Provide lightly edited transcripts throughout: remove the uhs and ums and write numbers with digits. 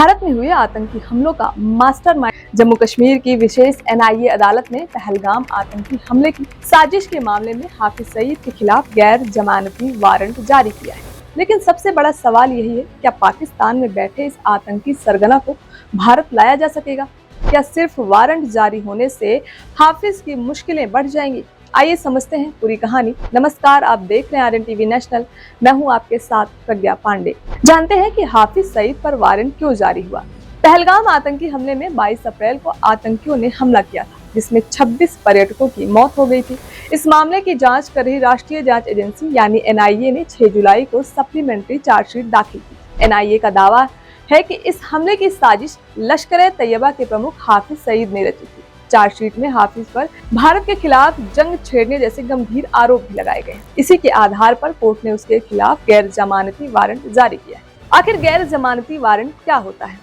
भारत में हुए आतंकी हमलों का मास्टरमाइंड जम्मू कश्मीर की विशेष एनआईए अदालत ने पहलगाम आतंकी हमले की साजिश के मामले में हाफिज सईद के खिलाफ गैर जमानती वारंट जारी किया है। लेकिन सबसे बड़ा सवाल यही है, क्या पाकिस्तान में बैठे इस आतंकी सरगना को भारत लाया जा सकेगा? क्या सिर्फ वारंट जारी होने से हाफिज की मुश्किलें बढ़ जाएंगी? आइए समझते हैं पूरी कहानी। नमस्कार, आप देख रहे हैं RNTV नेशनल। मैं हूं आपके साथ प्रज्ञा पांडे। जानते हैं कि हाफिज सईद पर वारंट क्यों जारी हुआ। पहलगाम आतंकी हमले में 22 अप्रैल को आतंकियों ने हमला किया था, जिसमें 26 पर्यटकों की मौत हो गई थी। इस मामले की जांच कर रही राष्ट्रीय जांच एजेंसी यानी NIA ने 6 जुलाई को सप्लीमेंट्री चार्जशीट दाखिल की। NIA का दावा है कि इस हमले की साजिश लश्कर-ए-तैयबा के प्रमुख हाफिज सईद ने रची थी। चार्जशीट में हाफिज पर भारत के खिलाफ जंग छेड़ने जैसे गंभीर आरोप भी लगाए गए। इसी के आधार पर कोर्ट ने उसके खिलाफ गैर जमानती वारंट जारी किया है। आखिर गैर जमानती वारंट क्या होता है?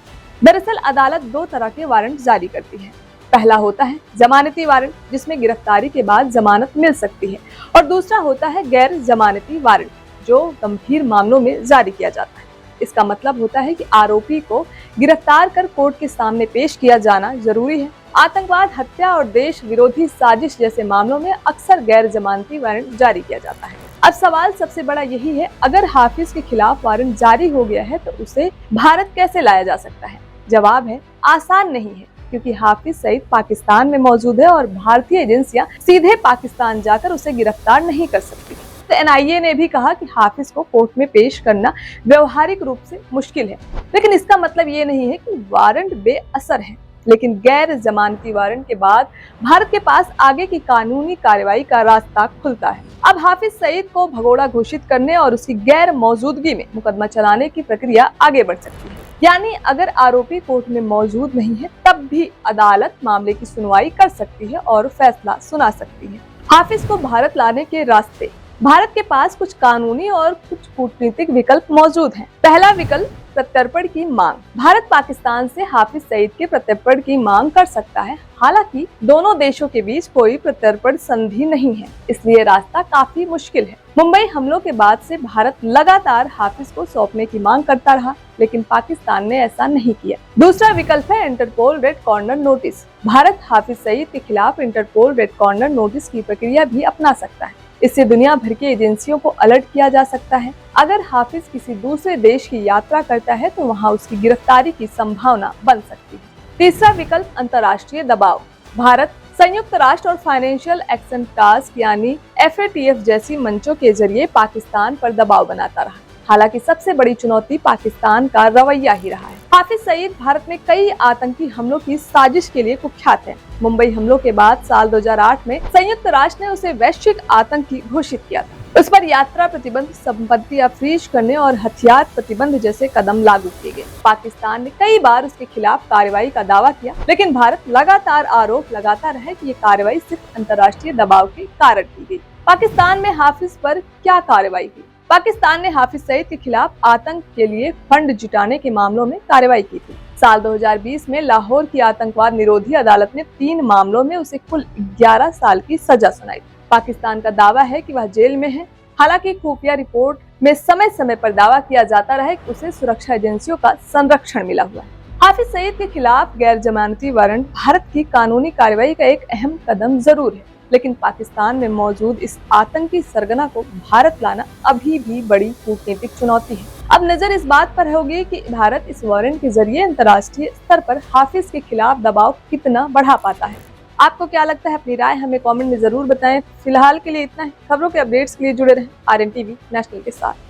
दरअसल अदालत 2 तरह के वारंट जारी करती है। पहला होता है जमानती वारंट, जिसमें गिरफ्तारी के बाद जमानत मिल सकती है, और दूसरा होता है गैर जमानती वारंट, जो गंभीर मामलों में जारी किया जाता है। इसका मतलब होता है कि आरोपी को गिरफ्तार कर कोर्ट के सामने पेश किया जाना जरूरी है। आतंकवाद, हत्या और देश विरोधी साजिश जैसे मामलों में अक्सर गैर जमानती वारंट जारी किया जाता है। अब सवाल सबसे बड़ा यही है, अगर हाफिज के खिलाफ वारंट जारी हो गया है तो उसे भारत कैसे लाया जा सकता है? जवाब है, आसान नहीं है, क्योंकि हाफिज सईद पाकिस्तान में मौजूद है और भारतीय एजेंसियां सीधे पाकिस्तान जाकर उसे गिरफ्तार नहीं कर सकती। तो NIA ने भी कहा कि हाफिज को कोर्ट में पेश करना व्यवहारिक रूप से मुश्किल है, लेकिन इसका मतलब ये नहीं है कि वारंट बेअसर है। लेकिन गैर जमानती वारंट के बाद भारत के पास आगे की कानूनी कार्रवाई का रास्ता खुलता है। अब हाफिज सईद को भगोड़ा घोषित करने और उसकी गैर मौजूदगी में मुकदमा चलाने की प्रक्रिया आगे बढ़ सकती है। यानी अगर आरोपी कोर्ट में मौजूद नहीं है, तब भी अदालत मामले की सुनवाई कर सकती है और फैसला सुना सकती है। हाफिज को भारत लाने के रास्ते। भारत के पास कुछ कानूनी और कुछ कूटनीतिक विकल्प मौजूद हैं। पहला विकल्प प्रत्यर्पण की मांग। भारत पाकिस्तान से हाफिज सईद के प्रत्यर्पण की मांग कर सकता है। हालांकि दोनों देशों के बीच कोई प्रत्यर्पण संधि नहीं है, इसलिए रास्ता काफी मुश्किल है। मुंबई हमलों के बाद से भारत लगातार हाफिज को सौंपने की मांग करता रहा, लेकिन पाकिस्तान ने ऐसा नहीं किया। दूसरा विकल्प है Interpol red corner notice. Bharat Hafiz Saeed के खिलाफ इंटरपोल रेड कॉर्नर नोटिस की प्रक्रिया भी अपना सकता है। इससे दुनिया भर की एजेंसियों को अलर्ट किया जा सकता है। अगर हाफिज किसी दूसरे देश की यात्रा करता है तो वहां उसकी गिरफ्तारी की संभावना बन सकती है। तीसरा विकल्प अंतर्राष्ट्रीय दबाव। भारत संयुक्त राष्ट्र और फाइनेंशियल एक्शन टास्क यानी FATF जैसी मंचों के जरिए पाकिस्तान पर दबाव बनाता रहा। हालांकि सबसे बड़ी चुनौती पाकिस्तान का रवैया ही रहा है। हाफिज सईद भारत में कई आतंकी हमलों की साजिश के लिए कुख्यात है। मुंबई हमलों के बाद साल 2008 में संयुक्त राष्ट्र ने उसे वैश्विक आतंकी घोषित किया था। उस पर यात्रा प्रतिबंध, संपत्ति अफ्रीज करने और हथियार प्रतिबंध जैसे कदम लागू किए गए। पाकिस्तान ने कई बार उसके खिलाफ कार्रवाई का दावा किया, लेकिन भारत लगातार आरोप लगाता रहा कि ये कार्रवाई सिर्फ अंतर्राष्ट्रीय दबाव के कारण की गई। पाकिस्तान में हाफिज पर क्या कार्रवाई हुई? पाकिस्तान ने हाफिज सईद के खिलाफ आतंक के लिए फंड जुटाने के मामलों में कार्रवाई की थी। साल 2020 में लाहौर की आतंकवाद निरोधी अदालत ने 3 मामलों में उसे कुल 11 साल की सजा सुनाई। पाकिस्तान का दावा है कि वह जेल में है। हालांकि खुफिया रिपोर्ट में समय समय पर दावा किया जाता रहा कि उसे सुरक्षा एजेंसियों का संरक्षण मिला हुआ है। हाफिज सईद के खिलाफ गैर जमानती वारंट भारत की कानूनी कार्रवाई का एक अहम कदम जरूर है, लेकिन पाकिस्तान में मौजूद इस आतंकी सरगना को भारत लाना अभी भी बड़ी कूटनीतिक चुनौती है। अब नजर इस बात पर होगी कि भारत इस वारंट के जरिए अंतर्राष्ट्रीय स्तर पर हाफिज के खिलाफ दबाव कितना बढ़ा पाता है। आपको क्या लगता है? अपनी राय हमें कमेंट में जरूर बताएं। फिलहाल के लिए इतना है। खबरों के अपडेट्स के लिए जुड़े रहें RNTV नेशनल के साथ।